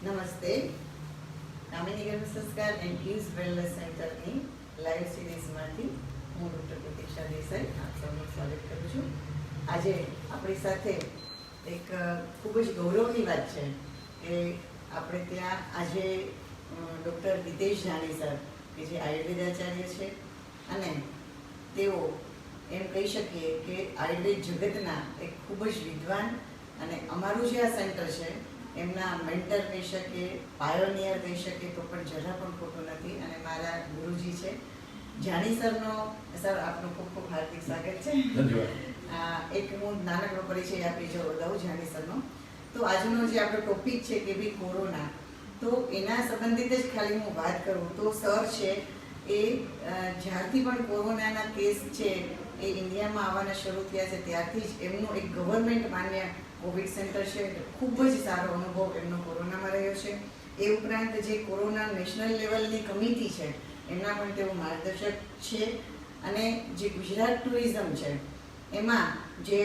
નમસ્તે. કામિની ગર્ભ સંસ્કાર એન્ડ યુઝ વેલનેસ સેન્ટરની લાઈવ સિરીઝમાંથી હું ડૉક્ટર પ્રતીક્ષા દેસાઈ આપ સૌનું સ્વાગત કરું છું. આજે આપણી સાથે એક ખૂબ જ ગૌરવની વાત છે કે આપણે ત્યાં આજે ડૉક્ટર હિતેશ જાની સર કે જે આયુર્વેદાચાર્ય છે અને તેઓ એમ કહી શકીએ કે આયુર્વેદ જગતના એક ખૂબ જ વિદ્વાન અને અમારું જે આ સેન્ટર છે એમના મેન્ટર કહી શકે, પાયોનિયર કહી શકે તો પણ જરા પણ ખોટું નથી અને મારા ગુરુજી છે. જાની સરનો સર આપનું ખૂબ ખૂબ હાર્દિક સ્વાગત છે. એક હું નાનકડો પરિચય આપી દઉં જાની સરનો. તો આજનો જે આપણો ટોપિક છે કે ભાઈ કોરોના, તો એના સંબંધિત જ ખાલી હું વાત કરું તો સર છે એ જ્યારથી પણ કોરોનાના કેસ છે એ ઇન્ડિયામાં આવવાના શરૂ થયા છે ત્યારથી જ એમનું એક ગવર્મેન્ટ માન્ય કોવિડ સેન્ટર છે. ખૂબ જ સારો અનુભવ એમનો કોરોનામાં રહ્યો છે. એ ઉપરાંત જે કોરોના નેશનલ લેવલની કમિટી છે એમના પણ તેઓ માર્ગદર્શક છે. અને જે ગુજરાત ટુરિઝમ છે એમાં જે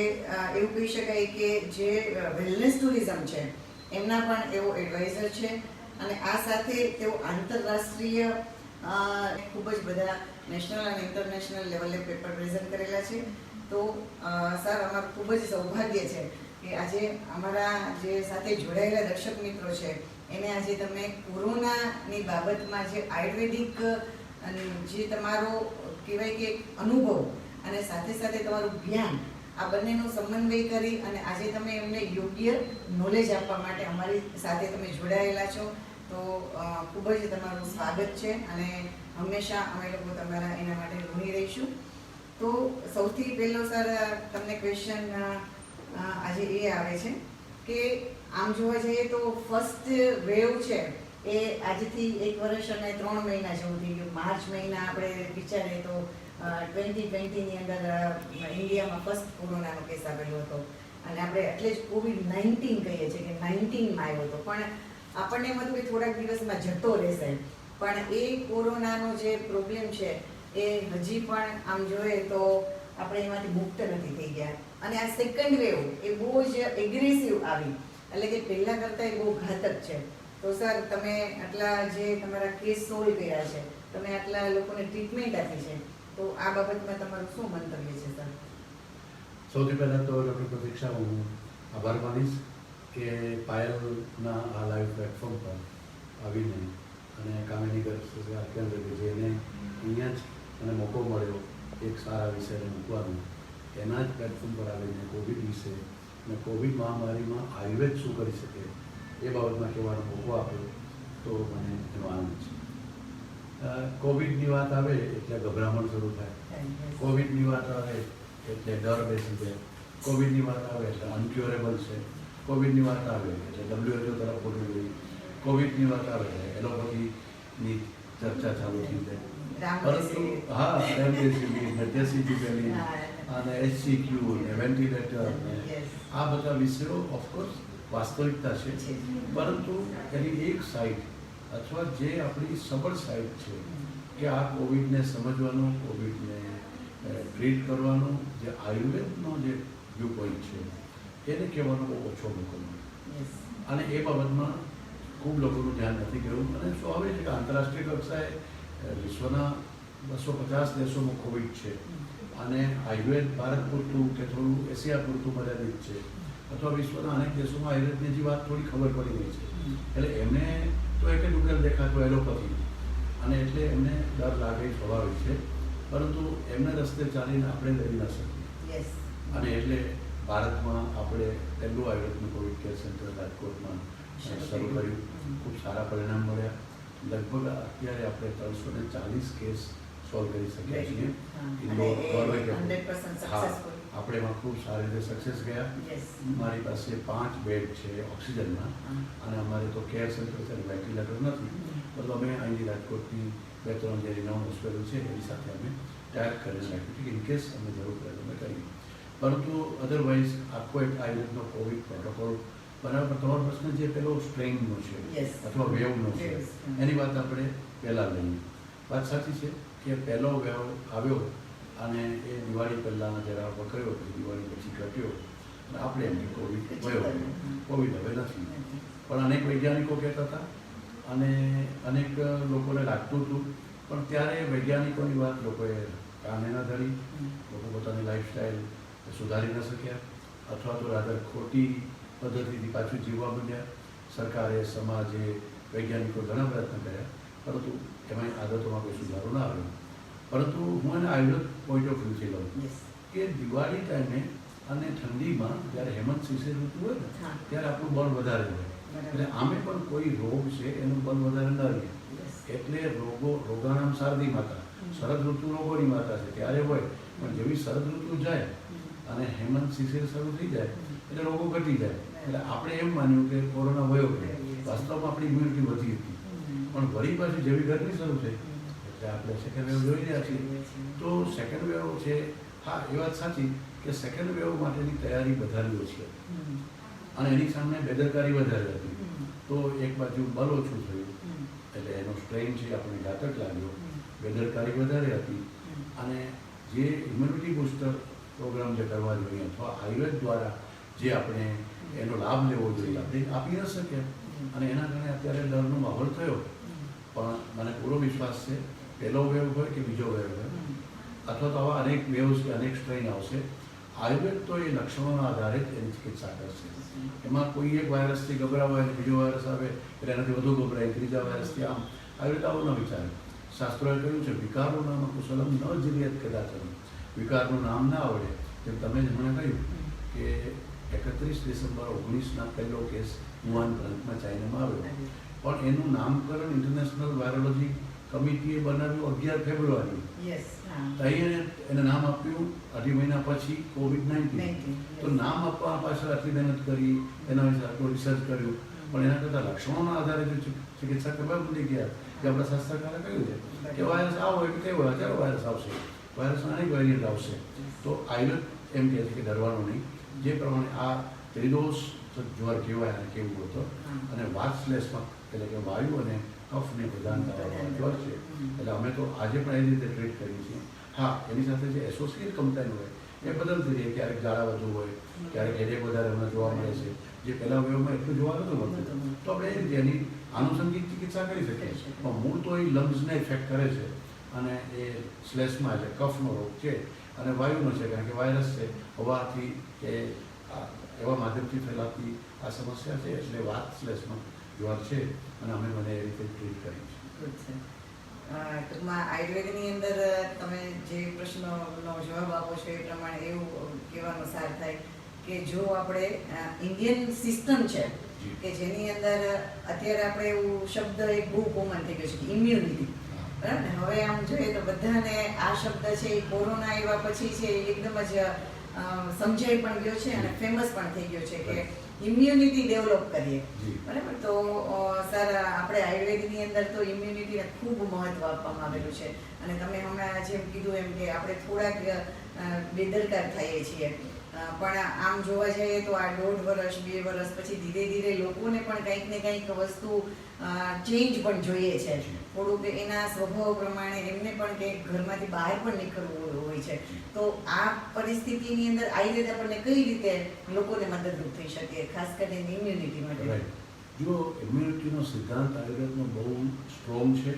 એવું કહી શકાય કે જે વેલનેસ ટુરિઝમ છે એમના પણ એવો એડવાઇઝર છે. અને આ સાથે તેઓ આંતરરાષ્ટ્રીય ખૂબ જ બધા નેશનલ અને ઇન્ટરનેશનલ લેવલે પેપર પ્રેઝન્ટ કરેલા છે. તો સર અમારું ખૂબ જ સૌભાગ્ય છે કે આજે અમારા જે સાથે જોડાયેલા દર્શક મિત્રો છે એને આજે તમે કોરોનાની બાબતમાં જે આયુર્વેદિક જે તમારો કહેવાય કે અનુભવ અને સાથે સાથે તમારું જ્ઞાન આ બંનેનો સમન્વય કરી અને આજે તમે એમને યોગ્ય નોલેજ આપવા માટે અમારી સાથે તમે જોડાયેલા છો. તો ખૂબ જ તમારું સ્વાગત છે અને હંમેશા અમે લોકો તમારા એના માટે ઋણી રહીશું. તો સૌથી પહેલો સર તમને ક્વેશ્ચન આજે એ આવે છે કે આમ જોવા જઈએ તો ફર્સ્ટ વેવ છે એ આજથી 1 વર્ષ અને 3 મહિના જેવું થઈ ગયું. માર્ચ મહિના આપણે વિચારીએ તો 2020ની અંદર ઇન્ડિયામાં ફર્સ્ટ કોરોનાનો કેસ આવેલો હતો અને આપણે એટલે જ COVID-19 કહીએ છીએ કે 19માં આવ્યો હતો. પણ આપણને એમ હતું કે થોડાક દિવસમાં જતો રહેશે, પણ એ કોરોનાનો જે પ્રોબ્લેમ છે એ હજી પણ આમ જોઈએ તો આપણે એમાંથી મુક્ત નથી થઈ ગયા. અને આ સેકન્ડ વેવ એ બહુ જ એગ્રેસિવ આવી, એટલે કે પહેલા કરતાં એ બહુ ઘાતક છે. તો સર તમે આટલા જે તમારા કેસ સોલ્વ કર્યા છે, તમે આટલા લોકોને ટ્રીટમેન્ટ આપી છે, તો આ બાબતમાં તમારું શું મંતવ્ય છે સર? સૌથી પહેલાં તો ડૉક્ટર પ્રતીક્ષા હું આભાર માનીશ કે પાયલના આ લાઈવ પ્લેટફોર્મ પર આવીને અને કામિની ગર્ભ સંસ્કાર કેન્દ્ર કે જેને અહીંયા જ મને મોકો મળ્યો એક સારા વિષયને મૂકવાનો, એના જ પ્લેટફોર્મ પર આવીને કોવિડ વિશે અને કોવિડ મહામારીમાં આયુર્વેદ શું કરી શકે એ બાબતમાં કહેવાનો મોકો આપ્યો તો મને એનો આનંદ છે. કોવિડની વાત આવે એટલે ગભરામણ શરૂ થાય, કોવિડની વાત આવે એટલે ડર બેસી જાય, કોવિડની વાત આવે એટલે અનક્યોરેબલ છે, કોવિડની વાત આવે એટલે WHO તરફ વળી ગઈ, કોવિડની વાત આવે એટલે એલોપેથીની ચર્ચા ચાલુ થઈ જાય. પરંતુ હા, રેમડેસિવિર, ડેસિવિર અને HCQ ને વેન્ટિલેટર ને આ બધા વિષયો ઓફકોર્સ વાસ્તવિકતા છે, પરંતુ એની એક સાઈડ અથવા જે આપણી સબળ સાઈડ છે કે આ કોવિડને સમજવાનો, કોવિડને ટ્રીટ કરવાનો જે આયુર્વેદનો જે વ્યૂ પોઈન્ટ છે એને કહેવાનો બહુ ઓછો મોકો મળે અને એ બાબતમાં ખૂબ લોકોનું ધ્યાન નથી ગયું. અને સ્વાભાવિક છે કે આંતરરાષ્ટ્રીય કક્ષાએ વિશ્વના 250 દેશોમાં કોવિડ છે અને આયુર્વેદ ભારત પૂરતું કે થોડું એશિયા પૂરતું મર્યાદિત છે અથવા વિશ્વના અનેક દેશોમાં આયુર્વેદની જે વાત થોડી ખબર પડી ગઈ છે. એટલે એમને તો એક જ ઉકેલ દેખાતો એલોપેથી, અને એટલે એમને ડર લાગે સ્વાભાવિક છે, પરંતુ એમને રસ્તે ચાલીને આપણે લઈ ના શકીએ. અને એટલે ભારતમાં આપણે પહેલું આયુર્વેદનું કોવિડ કેર સેન્ટર રાજકોટમાં શરૂ કર્યું. ખૂબ સારા પરિણામ મળ્યા. લગભગ અત્યારે આપણે 340 કેસ સોલ્વ કરી શક્યા છીએ. આપણે એમાં ખૂબ સારી રીતે સક્સેસ ગયા. મારી પાસે 5 બેડ છે ઓક્સિજનના અને અમારે તો કેર સેન્ટર છે, વેન્ટિલેટર નથી, પરંતુ અમે અહીંની રાજકોટની 2-3 જે રિનાઉન્ડ હોસ્પિટલ છે એની સાથે અમે ટાયર કરી રાખ્યું છે ઇન કેસ અમને જરૂર પડે અમે કરીએ. પરંતુ અધરવાઇઝ આખો એક આયુર્વેદનો કોવિડ પ્રોટોકોલ બરાબર. તમારો પ્રશ્ન જે પેલો સ્ટ્રેઇનનો છે અથવા વેવનો છે એની વાત આપણે પહેલાં લઈએ. વાત સાચી છે કે પહેલો વેવ આવ્યો અને એ દિવાળી પહેલાં જરા વકર્યો, પછી દિવાળી પછી ઘટ્યો અને આપણે એમ કે કોવિડ ગયો, કોવિડ હવે નથી. પણ અનેક વૈજ્ઞાનિકો કહેતા હતા અને અનેક લોકોને લાગતું હતું, પણ ત્યારે વૈજ્ઞાનિકોની વાત લોકોએ કાને ન ધરી. લોકો પોતાની લાઈફસ્ટાઈલ સુધારી ન શક્યા અથવા તો રાધર ખોટી પદ્ધતિથી પાછું જીવવા માંડ્યા. સરકારે, સમાજે, વૈજ્ઞાનિકો ઘણા પ્રયત્ન કર્યા, પરંતુ એમાં આદતોમાં કોઈ સુધારો ના આવ્યો. પરંતુ હું એને આયુર્વેદ પોઈન્ટ ઓફ વ્યૂથી લઉં કે દિવાળી ટાઈમે અને ઠંડીમાં જ્યારે હેમંત શિશિર ઋતુ હોય ને ત્યારે આપણું બળ વધારે હોય, એટલે આમે પણ કોઈ રોગ છે એનું બળ વધારે ન રહે. એટલે રોગાણામ શારદી માતા, શરદ ઋતુ રોગોની માતા છે ત્યારે હોય, પણ જેવી શરદ ઋતુ જાય અને હેમંત શિશિર શરૂ થઈ જાય એટલે રોગો ઘટી જાય. એટલે આપણે એમ માન્યું કે કોરોના વયો ગયો, વાસ્તવમાં આપણી ઇમ્યુનિટી વધી હતી, પણ વળી પાછી જેવી ગરમી શરૂ થઈ એટલે આપણે સેકન્ડ વેવ જોઈ રહ્યા છીએ. તો સેકન્ડ વેવ છે, હા એ વાત સાચી કે સેકન્ડ વેવ માટેની તૈયારી વધારી ઓછી હતી અને એની સામે બેદરકારી વધારે હતી. તો એક બાજુ બળ ઓછું થયું એટલે એનો સ્ટ્રેન છે આપણે ઘાતક લાગ્યો, બેદરકારી વધારે હતી અને જે ઇમ્યુનિટી બૂસ્ટર પ્રોગ્રામ જે કરવા જોઈએ અથવા આયુર્વેદ દ્વારા જે આપણે એનો લાભ લેવો જોઈએ આપણે આપી ન શક્યા અને એના કારણે અત્યારે ડરનો માહોલ થયો. પણ મને પૂરો વિશ્વાસ છે પહેલો વેવ હોય કે બીજો વેવ હોય અથવા તો આવા અનેક વેવ્સ કે અનેક સ્ટ્રેન આવશે, આયુર્વેદ તો એ લક્ષણોના આધારે જ એની ચિકિત્સા કરશે. એમાં કોઈ એક વાયરસથી ગભરાવાય અને બીજો વાયરસ આવે એટલે એનાથી વધુ ગભરાય, ત્રીજા વાયરસથી આમ. આયુર્વેદ આવું ન વિચારે. શાસ્ત્રોએ કહ્યું છે વિકારનું નામ કુશલમ ન જીરિયત કદાચન. વિકારનું નામ ના આવડે તેમ તમે જ મને કહ્યું કે 31 ડિસેમ્બર 19ના પહેલો કેસ વુહાન પ્રાંતમાં ચાઇનામાં આવ્યો, પણ એનું નામકરણ ઇન્ટરનેશનલ વાયરોલોજી કમિટીએ બનાવ્યું 11 ફેબ્રુઆરી. એને નામ આપ્યું 2.5 મહિના પછી COVID-19. તો નામ આપવા પાછળ આટલી મહેનત કરી, એના વિશે આટલું રિસર્ચ કર્યું, પણ એના કરતાં લક્ષણોના આધારે જો ચિકિત્સા કરવા ભૂલી ગયા કે આપણા શાસ્ત્રકારે કહ્યું છે કે વાયરસ આવો એટલે કેવો હજારો વાયરસ આવશે, વાયરસના અનેક વેરિયન્ટ આવશે. તો આયુર્વેદ એમ કહે છે કે ડરવાનું નહીં. જે પ્રમાણે આ ત્રિદોષ જ્વર કહેવાય અને કેવું હતો અને વાતશ્લેષમાં એટલે કે વાયુ અને કફને પ્રધાનતાવાળો જ્વર છે, એટલે અમે તો આજે પણ એ રીતે ટ્રીટ કરીએ છીએ. હા, એની સાથે જે એસોસિએટ કમ્પ્લેન હોય એ બદલતી રહે, ક્યારેક ઝાડા વધુ હોય, ક્યારેક હેડેક વધારે હમણાં જોવા મળે છે, જે પહેલા વેવમાં એટલું જોવા નતું મળતું. તો આપણે એ રીતે એની આનુષંગિક ચિકિત્સા કરી શકીએ છીએ, પણ મૂળ તો એ લંગ્સને ઇફેક્ટ કરે છે અને એ શ્લેષમાં એટલે કફનો રોગ છે અને વાયુનો છે, કારણ કે વાયરસ છે, હવાથી કે એવા માધ્યમથી ફેલાતી આ સમસ્યા છે. એટલે વાત શ્લેષમાં જ્વર છે અને અમે મને એ રીતે ટ્રીટ કરી છે. ટૂંકમાં આયુર્વેદની અંદર તમે જે પ્રશ્નનો જવાબ આપો છો એ પ્રમાણે એવું કહેવાનો સાર થાય કે જો આપણે ઇન્ડિયન સિસ્ટમ છે કે જેની અંદર અત્યારે આપણે એવું શબ્દ એક બહુ કોમન થઈ ગયો છે કે ઇમ્યુનિટી, બરાબર ને? હવે આમ જોઈએ તો બધાને આ શબ્દ છે એ કોરોના આવ્યા પછી છે એકદમ જ સમજાઈ પણ ગયો છે અને ફેમસ પણ થઈ ગયો છે કે ઇમ્યુનિટી ડેવલપ કરીએ, બરાબર? તો સર આપણે આયુર્વેદની અંદર તો ઇમ્યુનિટીને ખૂબ મહત્વ આપવામાં આવેલું છે અને તમે હમણાં જેમ કીધું એમ કે આપણે થોડાક બેદરકાર થઈએ છીએ, પણ આમ જોવા જઈએ તો આ 1.5 વર્ષ 2 વર્ષ પછી ધીરે ધીરે લોકોને પણ કંઈક ને કંઈક વસ્તુ ચેન્જ પણ જોઈએ છે, થોડુંક એના સ્વભાવ પ્રમાણે એમને પણ કંઈક ઘરમાંથી બહાર પણ નીકળવું હોય છે. તો આ પરિસ્થિતિની અંદર આયુર્વેદ આપણને કઈ રીતે લોકોને મદદરૂપ થઈ શકે, ખાસ કરીને ઇમ્યુનિટી માટે? જો ઇમ્યુનિટીનો સિદ્ધાંત આયુર્વેદનો બહુ સ્ટ્રોંગ છે.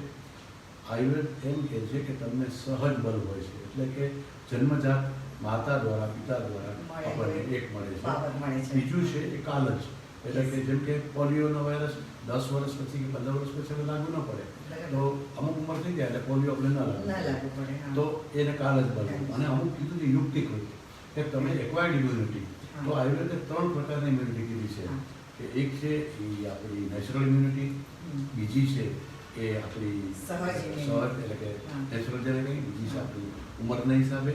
આયુર્વેદ એમ કહે છે કે તમને સહજ બળ હોય છે, એટલે કે જન્મજાત માતા દ્વારા પિતા દ્વારા આપણને એક મળે છે. બીજું છે એ કાલજ, એટલે કે જેમ કે પોલિયોનો વાયરસ 10 વર્ષ પછી કે 15 વર્ષ પછી લાગુ ન પડે, તો અમુક ઉંમર થઈ જાય એટલે પોલિયો આપણે ન લાગુ પડે, તો એને કાલજ બળ. અને અમુક કીધું છે યુક્તિકૃત કે તમે એક્વાયર્ડ ઇમ્યુનિટી. તો આયુર્વેદે 3 પ્રકારની ઇમ્યુનિટી કીધી છે કે એક છે એ આપણી નેચરલ ઇમ્યુનિટી, બીજી છે એ આપણી સહજ એટલે કે નેચરલ જેને કહીએ, બીજી છે આપણી ઉંમરના હિસાબે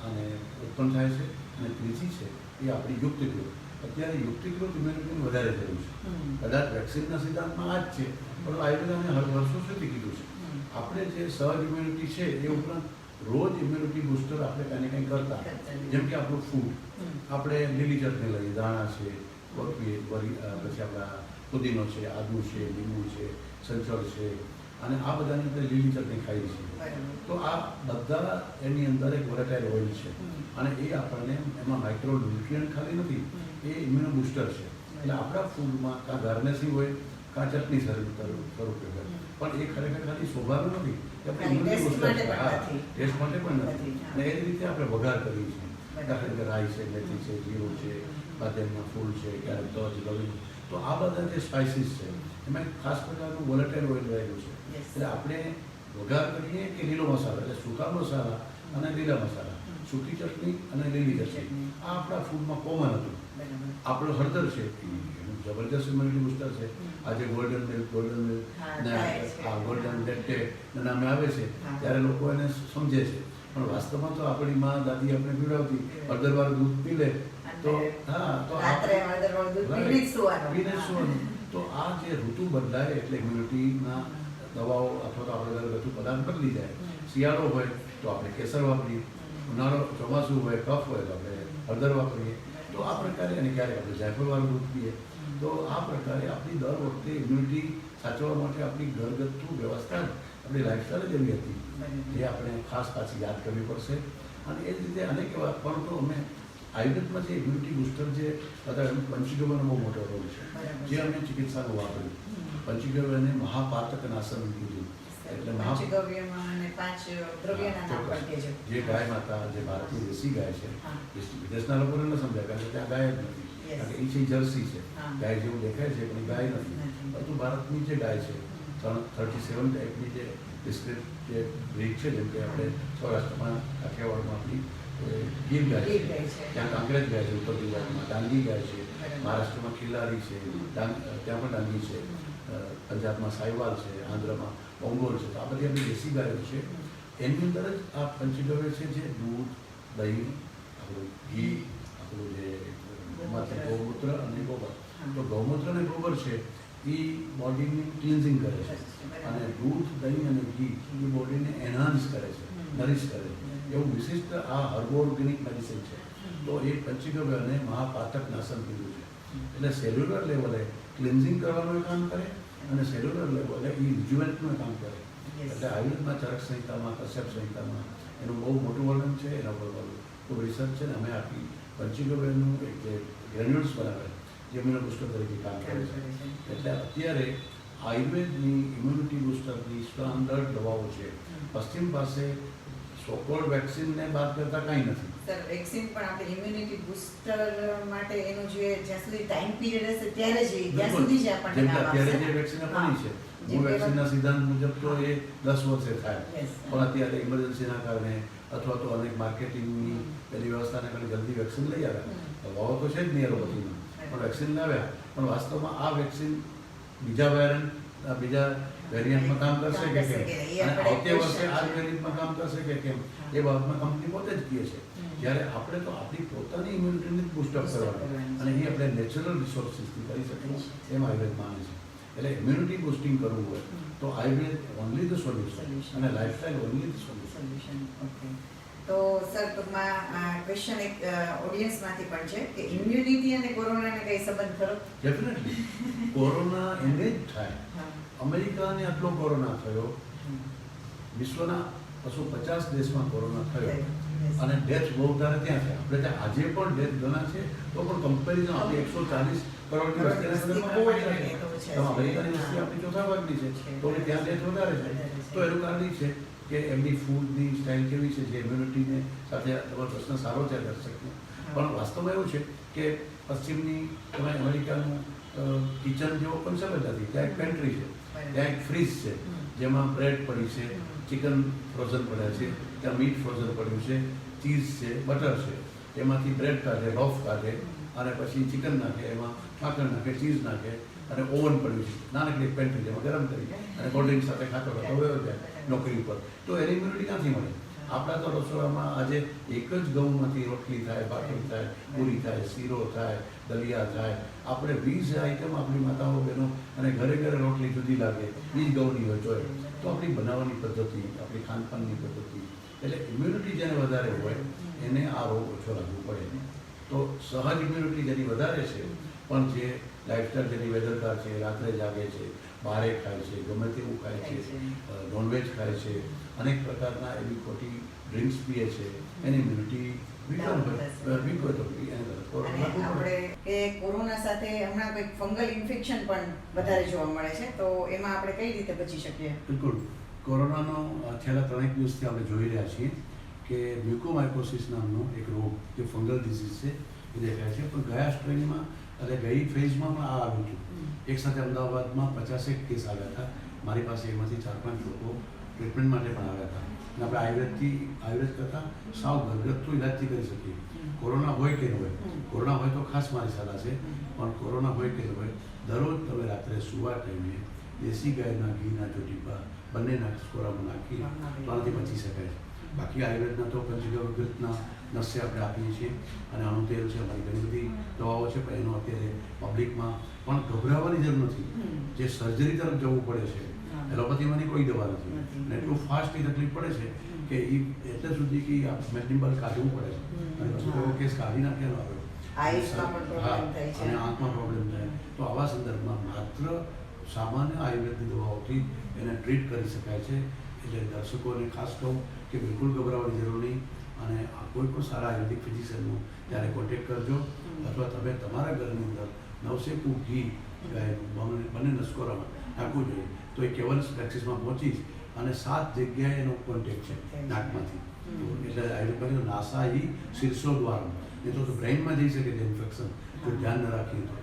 અને ઉત્પન્ન થાય છે, અને ત્રીજી છે એ આપણી યુક્તિકૃત. અત્યારે યુક્તિકૃત ઇમ્યુનિટીનું વધારે થયું છે. કદાચ વેક્સિનના સિદ્ધાંતમાં આ જ છે, પણ આયુર્વેદાને વર્ષો સુધી કીધું છે. આપણે જે સહજ ઇમ્યુનિટી છે એ ઉપરાંત રોજ ઇમ્યુનિટી બૂસ્ટર આપણે કંઈ ને કંઈ કરતા, જેમ કે આપણું ફૂડ, આપણે લીલી ચટણી લઈએ, દાણા છે, પછી આપણા પુદીનો છે, આદુ છે, લીંબુ છે, સંચળ છે, અને આ બધાની અંદર લીલી ચટણી ખાઈએ છીએ. તો આ બધા એની અંદર એક વોલેટાઇલ ઓઇલ છે અને એ આપણને એમાં માઇક્રો ન્યુટ્રિયન્ટ ખાલી નથી, એ ઇમ્યુનો બૂસ્ટર છે. એટલે આપણા ફૂડમાં કાં ગાર્નિશિંગ હોય કાં ચટણી સ્વરૂપે હોય, પણ એ ખરેખર ખાલી શોભાનું નથી, એ આપણી ટેસ્ટ immunity માટે booster છે. પણ હા, નથી. ટેસ્ટ માટે પણ નથી. નથી, હા. અને એ જ રીતે આપણે વઘાર કરીએ છીએ. બરાબર. દાખલા તરીકે રાઈ છે, મેથી છે, જીરું છે, બાદામના ફૂલ છે, ક્યારેક તજ, લવિંગ. તો આ બધા જે સ્પાઇસીસ છે એમાં એક ખાસ પ્રકારનું વોલેટાઇલ ઓઇલ રહેલું છે. Yes. એટલે આપણે વઘાર કરીએ કે લીલો મસાલો, એટલે સૂકા મસાલા અને લીલા મસાલા, સૂકી ચટણી અને લીલી ચટણી, આ આપણા ફૂડમાં કોમન હતું. બરાબર. આપણો હળદર છે એનું જબરદસ્ત ઇમ્યુનિટી બૂસ્ટર છે. આજે ગોલ્ડન મિલ્ક હા, ને થાય છે. આ ગોલ્ડન લેક્ટેટ નામે આવે છે હા. ત્યારે લોકો એને સમજે છે, પણ વાસ્તવમાં તો આપણી માં દાદી આપણે પીવડાવતી હળદરવાળું દૂધ પી લે તો અને હા તો રાત્રે હળદરવાળું દૂધ પીને જ સૂવાનું. પીને જ સૂવાનું. તો આ જે ઋતુ બદલાય એટલે ઇમ્યુનિટીના દવાઓ અથવા તો આપણે ઘરગથ્થુ પદાર્થ બદલી જાય. શિયાળો હોય તો આપણે કેસર વાપરીએ, ઉનાળો ચોમાસું હોય કફ હોય તો આપણે હળદર વાપરીએ. તો આ પ્રકારે અને ક્યારેક આપણે જાયફળવાળું દૂધ પીએ. તો આ પ્રકારે આપણી દર વખતે ઇમ્યુનિટી સાચવવા માટે આપણી ઘરગથ્થુ વ્યવસ્થા જ આપણી લાઈફસ્ટાઈલ જ એવી હતી, જે આપણે ખાસ પાછી યાદ કરવી પડશે. અને એ જ રીતે અનેક એવા પરંતુ અમે આયુર્વેદમાં જે ઇમ્યુનિટી બૂસ્ટર જે હતા એનું પંચગવ્યનો બહુ મોટો રોલ છે, જે અમે ચિકિત્સામાં વાપર્યું. પંચગવ્યને મહાપાતક નાશન કીધું. એટલે પંચગવ્યમાં અને 5 દ્રવ્યના નામ પણ કહેજો. જે ગાય માતા, જે ભારતની દેશી ગાય છે, હા. વિદેશના લોકોને ન સમજાય કારણ કે ત્યાં ગાય જ નથી. Yes. કારણ કે એ છે જર્સી છે, હા. ગાય જેવું દેખાય છે પણ એ ગાય નથી. નથી. પરંતુ ભારતની જે ગાય છે 37 ટાઈપની જે ડિસ્ક્રિપ્ટ જે બ્રીડ છે, જેમ કે આપણે સૌરાષ્ટ્રમાં કાઠિયાવાડમાં આપણી ગીર ગાય ગીર છે, ગાય છે. ત્યાં કાંકરેજ ગાય છે, ઉત્તર ગુજરાતમાં ડાંગી ગાય છે, બરાબર. મહારાષ્ટ્રમાં ખિલ્લારી છે, ત્યાં પણ ડાંગી છે, પંજાબમાં સાહિવાલ છે, આંધ્રમાં ઓંગોલ છે. તો આ બધી આપણી દેશી ગાયો છે. એની અંદર જ આ પંચગવ્ય છે જે દૂધ, દહીં, આપણું ઘી, આપણું જે એમાંથી ગૌમૂત્ર અને ગોબર. તો ગૌમૂત્ર અને ગોબર છે એ બોડીની ક્લિન્ઝિંગ કરે છે, અને દૂધ, દહીં અને ઘી એ બોડીને એનહાન્સ કરે છે, નરિશ કરે છે. એવું વિશિષ્ટ આ હર્બો ઓર્ગેનિક મેડિસિન છે. તો એ પંચગવ્યને મહાપાતક નાશન કીધું છે. એટલે સેલ્યુલર લેવલે ક્લિન્ઝિંગ કરવાનું કામ કરે અને સેલ્યુલર લેવલે એ રિજ્યુવેટનું કામ કરે. Yes. એટલે આયુર્વેદમાં ચરક સંહિતામાં, કશ્યપ સંહિતામાં એનું બહુ મોટું વર્ણન છે. એના પર ખૂબ રિસર્ચ છે ને અમે આપી પંચગવ્યનું એક જે ગ્રેન્યુલ્સ બનાવે જે ઇમ્યુનો બૂસ્ટર તરીકે કામ કરે છે. એટલે અત્યારે આયુર્વેદની ઇમ્યુનિટી બૂસ્ટરની સ્ટાન્ડર્ડ દવાઓ છે. પશ્ચિમ પાસે સોકોલ્ડ વેક્સિનને બાદ કરતાં કાંઈ નથી. સર, વેક્સિન પણ આપણે ઇમ્યુનિટી બૂસ્ટર માટે એનું જે જ્યાં સુધી ટાઈમ પીરિયડ હશે ત્યારે જ ત્યાં સુધી જ આપણને જેમ કે કામ અત્યારે આવશે. જે વેક્સિન આપવાની છે, જે હું વેક્સિનના સિદ્ધાંત મુજબ તો એ 10 વર્ષે થાય, Yes. પણ અત્યારે ઇમરજન્સીના કારણે અથવા તો અનેક માર્કેટિંગની પેલી વ્યવસ્થાને કારણે જલ્દી વેક્સિન લઈ આવ્યા. દવાઓ તો છે જ નહીં એલોપેથીમાં, પણ વેક્સિન લાવ્યા. પણ વાસ્તવમાં આ વેક્સિન બીજા વેરિયન્ટમાં કામ કરશે કે કેમ, અને આવતે વર્ષે આ જ વેરિયન્ટમાં કામ કરશે કે કેમ, એ બાબતમાં કંપની પોતે જ કહે છે. જ્યારે આપણે તો આપણી પોતાની ઇમ્યુનિટીને બૂસ્ટઅપ કરવાની, અને એ આપણે નેચરલ રિસોર્સિસથી કરી શકીએ એમ આયુર્વેદ માને છે. એટલે ઇમ્યુનિટી બૂસ્ટિંગ કરવું હોય તો આયુર્વેદ ઓનલી ધ સોલ્યુશન અને lifestyle only the solution. Solution. Okay. તો સર, ટૂંકમાં ક્વેશ્ચન એક ઓડિયન્સમાંથી પણ છે કે ઇમ્યુનિટી અને કોરોનાને કઈ સંબંધ ખરો? ડેફિનેટલી કોરોના એને જ થાય. હા. અમેરિકાને આટલો કોરોના થયો, વિશ્વના 250 દેશમાં કોરોના થયો, અને ડેથ બહુ વધારે ત્યાં છે. આપણે ત્યાં આજે પણ ડેથ ઘણા છે, તો પણ કમ્પેરિઝન આપણી 140 કરોડની વસ્તીના સંદર્ભમાં બહુ ઓછા છે. તો અમેરિકાની વસ્તી આપણી ચોથા ભાગની છે, તો એટલે ત્યાં ડેથ વધારે છે. તો એનું કારણ એ છે કે એમની ફૂડની સ્ટાઇલ કેવી છે, જે ઇમ્યુનિટીને સાથે તમારો પ્રશ્ન સારો છે દર્શકનો. પણ વાસ્તવમાં એવું છે કે પશ્ચિમની તમે અમેરિકાનું કિચન જેવો કોન્સેપ્ટ જ નથી. ત્યાં એક પેન્ટ્રી છે, ત્યાં એક ફ્રીજ છે જેમાં બ્રેડ પડી છે, ચિકન ફ્રોઝન પડ્યા છે, ત્યાં મીટ ફ્રોઝન પડ્યું છે, ચીઝ છે, બટર છે. એમાંથી બ્રેડ કાઢે, લોફ કાઢે, અને પછી ચિકન નાખે, એમાં માખણ નાખે, ચીઝ નાખે, અને ઓવન પડ્યું છે નાનકડી પેન્ટ્રી, જેમાં ગરમ કરી અને કોલ્ડ ડ્રિંક સાથે ખાતો ખાતો વયો જાય નોકરી ઉપર. તો એની ઇમ્યુનિટી ક્યાંથી મળે? આપણા તો રસોડામાં આજે એક જ ઘઉંમાંથી રોટલી થાય, ભાખરી થાય, પૂરી થાય, શીરો થાય, દલિયા થાય. આપણે 20 આઈટમ આપણી માતાઓ બહેનો, અને ઘરે ઘરે રોટલી જુદી લાગે, એ જ ઘઉંની હોય તોય. તો આપણી બનાવવાની પદ્ધતિ, આપણી ખાનપાનની પદ્ધતિ, એટલે ઇમ્યુનિટી જેને વધારે હોય એને આ રોગ ઓછો લાગવું પડે. તો સહજ ઇમ્યુનિટી જેની વધારે છે, પણ જે લાઈફસ્ટાઈલ જેની વેદરકાર છે, રાત્રે જાગે છે, બહારે ખાય છે, ગમે તેવું ખાય છે, નોનવેજ ખાય છે, અનેક પ્રકારના એવી ખોટી ડ્રિંક્સ પીએ છે, એની ઇમ્યુનિટી વીક હોય તો અને આપણે કે કોરોના સાથે હમણાં કંઈક ફંગલ ઇન્ફેક્શન પણ વધારે જોવા મળે છે, તો એમાં આપણે કઈ રીતે બચી શકીએ? બિલકુલ. કોરોનાનો છેલ્લા 3 દિવસથી આપણે જોઈ રહ્યા છીએ કે મ્યુકોમાઇકોસિસ નામનો એક રોગ જે ફંગલ ડિઝીઝ છે એ દેખાય છે. પણ ગયા સ્ટ્રેનમાં એટલે ગઈ ફેઝમાં પણ આ આવ્યું હતું. એક સાથે અમદાવાદમાં 50 કેસ આવ્યા હતા. મારી પાસે એમાંથી 4-5 લોકો ટ્રીટમેન્ટ માટે પણ આવ્યા હતા. અને આપણે આયુર્વેદ કરતાં સાવ ઘરગથ્થુ ઇલાજથી કરી શકીએ. કોરોના હોય કે ન હોય, કોરોના હોય તો ખાસ મારી સલાહ છે, પણ કોરોના હોય કે ન હોય, દરરોજ તમે રાત્રે સુવા ટાઈમે દેશી ગાયના ઘીના જો ટીપા બંનેના સ્કોરામાં નાખી તો આનાથી બચી શકાય છે. બાકી આયુર્વેદના તો પંચગવ્યના નસ્ય આપણે આપીએ છીએ અને આનું તેલ છે, અમારી ઘણી બધી દવાઓ છે, પણ એનો અત્યારે પબ્લિકમાં પણ ગભરાવાની જરૂર નથી. જે સર્જરી તરફ જવું પડે છે, એલોપેથીમાંની કોઈ દવા નથી અને એટલું ફાસ્ટ એ તકલીફ પડે છે કે એ એટલે સુધી કે મેગ્નિબલ કાઢવું પડે છે અને પછી એવો કેસ કાઢી નાખેલો આવ્યો. હા, અને આંખમાં પ્રોબ્લેમ થાય. તો આવા સંદર્ભમાં માત્ર સામાન્ય આયુર્વેદની દવાઓથી એને ટ્રીટ કરી શકાય છે. એટલે દર્શકોને ખાસ કહું કે બિલકુલ ગભરાવાની જરૂર નહીં અને કોઈ પણ સારા આયુર્વેદિક ફિઝિશિયનનો ત્યારે કોન્ટેક્ટ કરજો અથવા તમે તમારા ઘરની અંદર નવશેકું ઘી બંને નસ્કોરામાં નાખવું જોઈએ તો એ કેવલ્સ પ્રેક્ટિસમાં પહોંચીશ અને 7 જગ્યાએ એનો કોન્ટેક્ટ છે નાકમાંથી. એટલે આયુર્વેદમાં નાસા શીર્ષો દ્વારા એ તો બ્રેઇનમાં જઈ શકે છે ઇન્ફેક્શન જો ધ્યાન ન રાખીએ તો.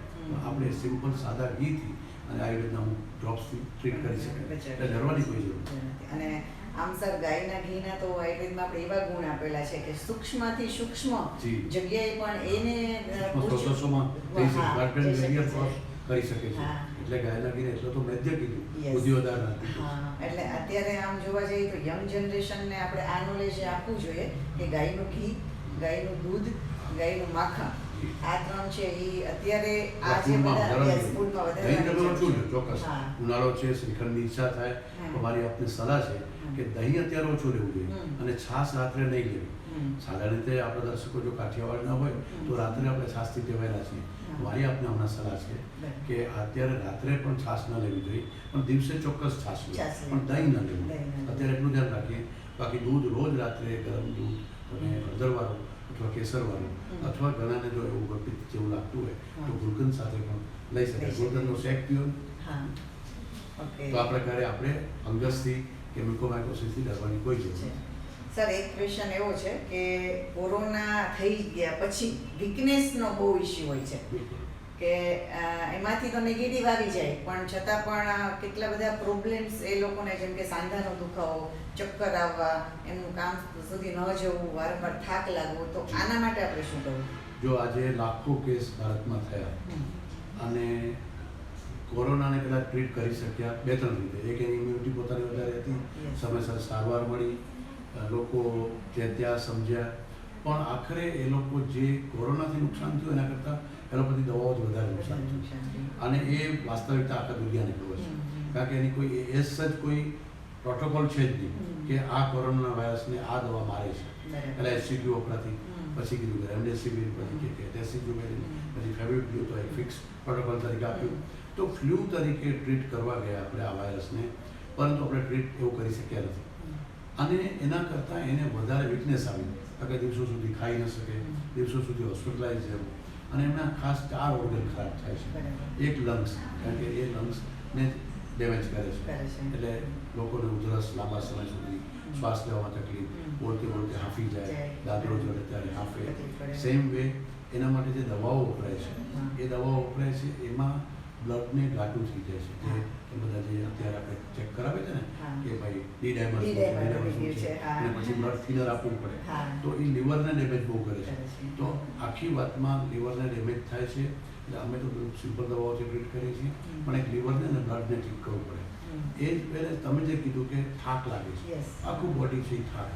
આપણે સિમ્પલ સાદા ઘીથી અને આયુર્વેદના અમુક ડ્રોપ્સથી ટ્રીટ કરી શકાય. એટલે ડરવાની કોઈ જરૂર નથી. અને આમ સર ગાયના ઘીના તો આયુર્વેદમાં આપણે એવા ગુણ આપેલા છે કે સૂક્ષ્મથી સૂક્ષ્મ જગ્યાએ પણ એને પ્રોસેસોમાં કરી શકે છે. એટલે ગાયના ઘીને એટલો તો મેં કીધું બુદ્ધિઓદાર નથી. એટલે અત્યારે આમ જોવા જઈએ તો યંગ જનરેશનને આપણે આ નોલેજ આપવું જોઈએ કે ગાયનું ઘી, ગાયનું દૂધ, ગાયનું માખણ આ 3 છે એ અત્યારે આ જે બધા ફૂડમાં વધારે ચોક્કસ ઉનાળો છે, શ્રીખંડની ઈચ્છા થાય તો મારી આપને સલાહ છે કે દહીં અત્યારે ઓછું લેવું જોઈએ અને છાશ રાત્રે નહીં લેવી. સાધારણ રીતે આપણા દર્શકો જો કાઠિયાવાડના હોય તો રાત્રે આપણે છાશથી ટેવાયેલા છીએ. મારી આપને હમણાં સલાહ છે કે અત્યારે રાત્રે પણ છાશ ન લેવી જોઈએ, પણ દિવસે ચોક્કસ છાશ લેવી, પણ દહીં ન લેવું. અત્યારે એટલું ધ્યાન રાખીએ. બાકી દૂધ રોજ રાત્રે ગરમ દૂધ તમે હળદરવાળું અથવા કેસરવાળું અથવા ઘણાને જો એવું ગળપિત્ત જેવું લાગતું હોય તો ગુલકંદ સાથે પણ લઈ શકાય. ગુલકંદનો શેક પીઓ તો આ પ્રકારે આપણે ફંગસથી કે મ્યુકોમાઇકોસિસથી ડરવાની કોઈ જરૂર નથી. સર, એક ક્વેશ્ચન એવો છે કે કોરોના થઈ ગયા પછી વીકનેસનો બહુ ઇશ્યુ હોય છે કે એમાંથી તો નેગેટિવ આવી જાય પણ છતાં પણ કેટલા બધા પ્રોબ્લેમ્સ એ લોકોને, જેમ કે સાંધાનો દુખાવો, ચક્કર આવવા, એમનું કામ સુધી ન જવું, વારંવાર થાક લાગવો, તો આના માટે આપણે શું કરવું? જો આજે લાખો કેસ ભારતમાં થયા અને કોરોનાને કદાચ ટ્રીટ કરી શક્યા 2-3 રીતે. એક એની ઇમ્યુનિટી પોતાની વધારે હતી, સમયસર સારવાર મળી, લોકો ત્યાં સમજ્યા, પણ આખરે એ લોકો જે કોરોનાથી નુકસાન થયું એના કરતાં એલોપેથી દવાઓ જ વધારે નુકસાન થયું. અને એ વાસ્તવિકતા આખા દુનિયાને ખબર છે, કારણ કે એની કોઈ જ કોઈ પ્રોટોકોલ છે જ નહીં કે આ કોરોના વાયરસને આ દવા મારે છે. એટલે એસસીક્યુ વપરાતી, પછી કીધું કે રેમડેસિવિર, પછી કે ડેસિક્યુમેરિન, પછી ફેવિક્યુ, તો એક ફિક્સ પ્રોટોકોલ તરીકે આપ્યું. તો ફ્લૂ તરીકે ટ્રીટ કરવા ગયા આપણે આ વાયરસને, પરંતુ આપણે ટ્રીટ એવું કરી શક્યા નથી. અને એના કરતાં એને વધારે વીકનેસ આવી, કારણ કે દિવસો સુધી ખાઈ ન શકે, દિવસો સુધી હોસ્પિટલાઇઝ રહેવું, અને એમના ખાસ 4 ઓર્ગન ખરાબ થાય છે. એક લંગ્સ, કારણ કે એ લંગ્સને ડેમેજ કરે છે, એટલે લોકોને ઉધરસ, લાંબા સમય સુધી શ્વાસ લેવામાં તકલીફ, બોલતે બોલતે હાંફી જાય, દાદરો જોડે ત્યારે હાંફે. સેમ વે એના માટે જે દવાઓ વપરાય છે એ દવાઓ વપરાય છે એમાં બ્લડને ઘાટું થઈ જાય છે. જે બધા જે અત્યારે આપણે ચેક કરાવે છે ને કે ભાઈ ડી-ડાયમર છે અને પછી બ્લડ થિનર આપવું પડે, તો એ લીવરને ડેમેજ બહુ કરે છે. તો આખી વાતમાં લીવરને ડેમેજ થાય છે. એટલે અમે તો સિમ્પલ દવાઓથી ટ્રીટ કરીએ છીએ, પણ એક લીવરને અને બ્લડને ઠીક કરવું પડે. એ જ પહેલે તમે જે કીધું કે થાક લાગે છે, આખું બોડી છે થાક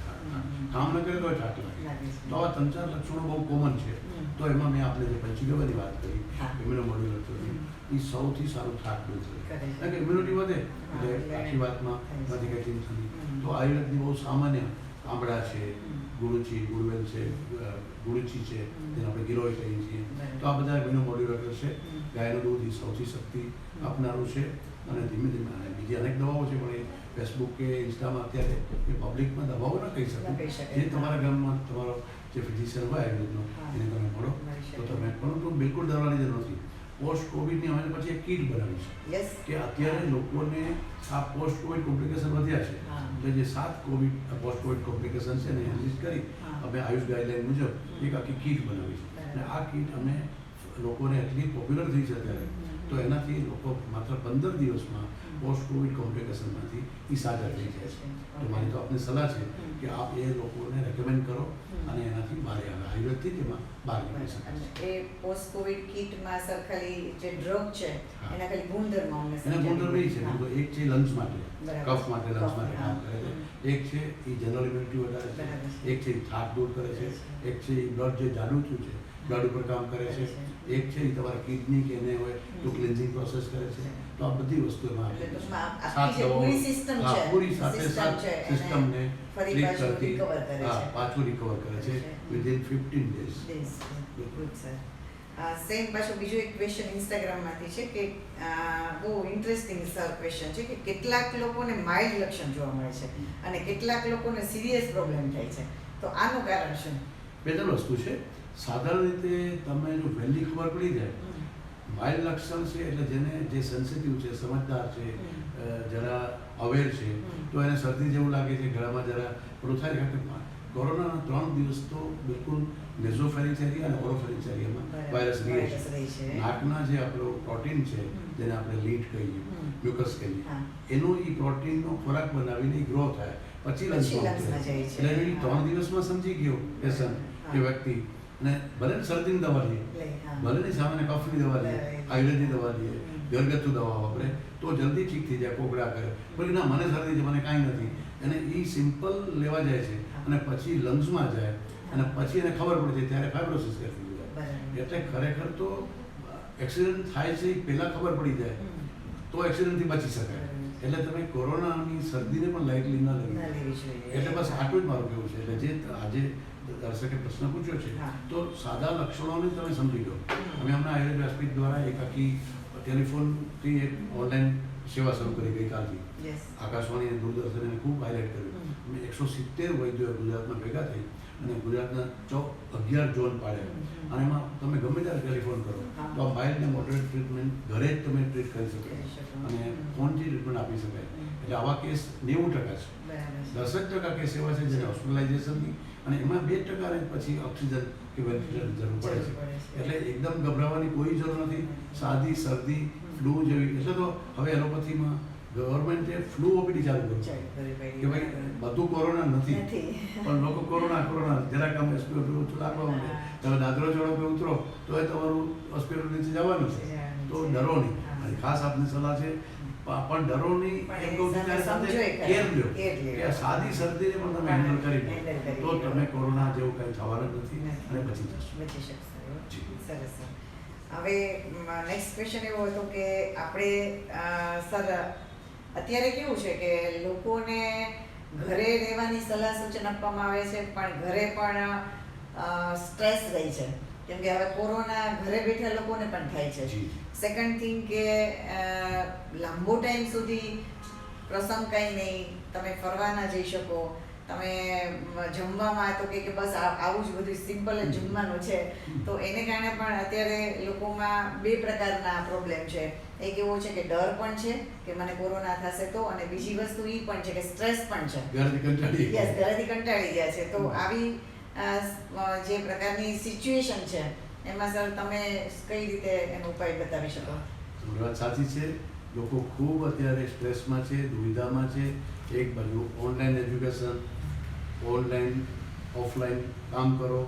કામ ન કરે તો થાક લાગે. તો આવા 3-4 લક્ષણો બહુ કોમન છે. તો એમાં મેં આપણે જે પંચગવ્યની વાત કરી, ઇમ્યુનોમોડ્યુલેટરની, એ સૌથી સારું થાક દૂર કરે, કારણ કે ઇમ્યુનિટી વધે એટલે આખી વાતમાં નથી કંઈ ચિંતા નહીં. તો આયુર્વેદની બહુ સામાન્ય આંબળા છે, ગુરુચી, ગુડવેલ છે, ગુરુચી છે, જેને આપણે ગિરોય કહીએ છીએ, તો આ બધા ઇમ્યુનોમોડ્યુલેટર છે. ગાયનું દૂધ એ સૌથી શક્તિ આપનારું છે. અને ધીમે ધીમે બીજી અનેક દવાઓ છે, પણ એ ફેસબુક કે ઇન્સ્ટામાં અત્યારે એ પબ્લિકમાં દવાઓ ન કહી શકું, જે તમારા ગામમાં તમારો જે ફિઝિશિયન હોય આયુર્વેદનો હા. એને તમે મળો મળી શકે. તો તમે પરંતુ બિલકુલ ડરવાની જરૂર નથી. પોસ્ટ કોવિડની અમે પછી એક કીટ બનાવી છે યસ. કે અત્યારે લોકોને આ પોસ્ટ કોવિડ કોમ્પ્લિકેશન વધ્યા છે હા. એટલે જે 7 કોવિડ પોસ્ટ કોવિડ કોમ્પ્લિકેશન છે ને એનાલિસ કરી હા. અમે આયુષ ગાઈડલાઈન મુજબ એક આખી કીટ બનાવી છે અને આ કીટ અમે લોકોને એટલી પોપ્યુલર થઈ છે અત્યારે તો એનાથી લોકો માત્ર 15 દિવસમાં પોસ્ટ કોવિડ કોમ્પ્લિકેશનમાંથી એ સાજા થઈ જાય છે. તો મારી તો આપને સલાહ છે કે આપ એ લોકોને રેકમેન્ડ કરો અને એનાથી બહાર આવે આયુર્વેદથી જ એમાં બહાર નીકળી શકે અને છે. એ પોસ્ટ કોવિડ કિટમાં સર ખાલી જે ડ્રગ છે હા. એના ખાલી ગુણધર્મ અમને એના ગુણધર્મ એ છે હા. તો એક છે લંગ્સ માટે બરાબર. કફ માટે લંગ્સ માટે હા. કામ કરે છે. એક છે એ જનરલ ઇમ્યુનિટી વધારે બરાબર છે. છે. એક છે એ થાક દૂર કરે છે. એક છે એ બ્લડ જે જાડું થયું છે બ્લડ ઉપર કામ કરે છે. એક છે એ તમારા કિડની કે એને હોય તો ક્લિન્ઝિંગ પ્રોસેસ કરે છે. તો આ બધી વસ્તુ એમાં એટલે આવે છે. ટૂંકમાં સાત આખી જે દવાઓ, પૂરી સિસ્ટમ હા, છે પૂરી સાથે સિસ્ટમ સાત છે એને સિસ્ટમને ફરી treat પાછું કરતી, recover કરે હા, છે. પાછું રિકવર કરે છે within 15 days. Good sir. Same પાછું બીજો એક ક્વેશ્ચન ઇન્સ્ટાગ્રામમાંથી છે કે બહુ ઇન્ટરેસ્ટિંગ સર ક્વેશ્ચન છે કે કેટલાક લોકોને માઇલ્ડ લક્ષણ જોવા મળે છે અને કેટલાક લોકોને સિરિયસ પ્રોબ્લેમ થાય છે, તો આનું કારણ શું? બે ત્રણ વસ્તુ છે. સાધારણ રીતે તમે જો વહેલી ખબર પડી જાય માઇલ્ડ લક્ષણ છે એટલે જેને જે સેન્સિટિવ છે, સમજદાર છે, જરા અવેર છે તો એને શરદી જેવું લાગે છે, ગળામાં જરા પેલું થાય છે. કારણ કે કોરોનાના 3 દિવસ તો બિલકુલ નેઝોફેરિન્ક્સ એરિયા અને ઓરોફેરિન્ક્સ એરિયામાં વાયરસ રહે છે. નાકના જે આપણો પ્રોટીન છે જેને આપણે લીડ કહીએ, મ્યુકસ કહીએ, હા. એનો એ પ્રોટીનનો ખોરાક બનાવીને ગ્રો થાય પછી લંગ્સમાં લંગ્સમાં જાય છે. એટલે એ 3 દિવસમાં સમજી ગયો પેશન્ટ હા. કે વ્યક્તિ અને ભલે ને શરદીની દવા લઈએ, ભલે ની સામાન્ય કફની દવા લઈએ, આયુર્વેદની દવા લઈએ, ઘરગથ્થુ દવા વાપરે તો જલ્દી ઠીક થઈ જાય, કોગળા કરે. પછી ના મને શરદી છે, મને કાંઈ નથી, અને એ સિમ્પલ લેવા જાય છે અને પછી લંગ્સમાં જાય અને પછી એને ખબર પડે છે ત્યારે ફાઇબ્રોસિસ કરતી જાય. એટલે ખરેખર તો એક્સિડન્ટ થાય છે એ પહેલાં ખબર પડી જાય તો એક્સિડન્ટથી બચી શકાય. એટલે તમે કોરોનાની શરદીને પણ લાઇટલી ન લેવી. એટલે બસ આટલું જ મારું કહેવું છે. એટલે જે આજે દર્શકે પ્રશ્ન પૂછ્યો છે હા. તો સાદા લક્ષણોને તમે સમજી લો. અમે હમણાં આયુર્વેદ વ્યાસપીઠ દ્વારા એક આખી ટેલિફોનથી એક ઓનલાઈન સેવા શરૂ કરી ગઈકાલથી. યસ. આકાશવાણી અને દૂરદર્શને ખૂબ હાઇલાઇટ કર્યું. અમે 170 વૈદ્યોએ ગુજરાતમાં ભેગા થઈ અને ગુજરાતના 11 ઝોન પાડ્યા અને એમાં તમે ગમે ત્યારે ટેલિફોન કરો તો આ માઇલ્ડ અને મોડરેટ ટ્રીટમેન્ટ ઘરે જ તમે ટ્રીટ કરી શકો અને ફોનથી ટ્રીટમેન્ટ આપી શકાય. એટલે આવા કેસ 90% છે. બરાબર. 10% કેસ એવા છે જેને હોસ્પિટલાઇઝેશનની અને એમાં 2% જ પછી ઓક્સિજન કે વેન્ટિલેટરની જરૂર પડે છે. એટલે એકદમ ગભરાવાની કોઈ જરૂર નથી. સાદી શરદી, ફ્લૂ જેવી, એટલે તો હવે એલોપેથીમાં ગવર્મેન્ટે ફ્લૂ ઓપીડી ચાલુ કર્યું કે ભાઈ બધું કોરોના નથી પણ લોકો કોરોના જરાક અમે હોસ્પિટલ લાગવા માંડે, તમે દાદરો ચોડો ઉતરો તો એ તમારું હોસ્પિટલ નીચે જવાનું છે. તો ડરો નહીં. અને ખાસ આપની સલાહ છે પણ ડરો નહીં, એમ કહું છું ત્યારે સાથે કેર લ્યો કે સાદી શરદીને પણ તમે હેન્ડલ કરી લો તો તમે કોરોના જેવું કંઈ થવાનું જ નથી અને બચી જશો. બચી શકશે. સરસ સર. હવે નેક્સ્ટ ક્વેશ્ચન એવો હતો કે આપણે સર અત્યારે કેવું છે કે લોકોને ઘરે રહેવાની સલાહ સૂચન આપવામાં આવે છે પણ ઘરે પણ સ્ટ્રેસ રહી છે કેમ કે હવે કોરોના ઘરે બેઠા લોકોને પણ થાય છે. સેકન્ડ થિંગ કે લાંબો ટાઈમ સુધી પ્રસંગ કંઈ નહીં, તમે ફરવા ના જઈ શકો, તમે જમવામાં તો કે બસ આવું જ બધું સિમ્પલ જ જમવાનું છે, તો એને કારણે પણ અત્યારે લોકોમાં 2 પ્રકારના પ્રોબ્લેમ છે. એક એવો છે કે ડર પણ છે કે મને કોરોના થશે તો, અને બીજી વસ્તુ એ પણ છે કે સ્ટ્રેસ પણ છે. ઘરેથી કંટાળી ગયા છે. તો આવી જે પ્રકારની સિચ્યુએશન છે એમાં સર તમે કઈ રીતે એનો ઉપાય બતાવી શકો? તમારી વાત સાચી છે. લોકો ખૂબ અત્યારે સ્ટ્રેસમાં છે, દુવિધામાં છે. એક બાજુ ઓનલાઈન એજ્યુકેશન, ઓનલાઈન ઓફલાઈન કામ કરો,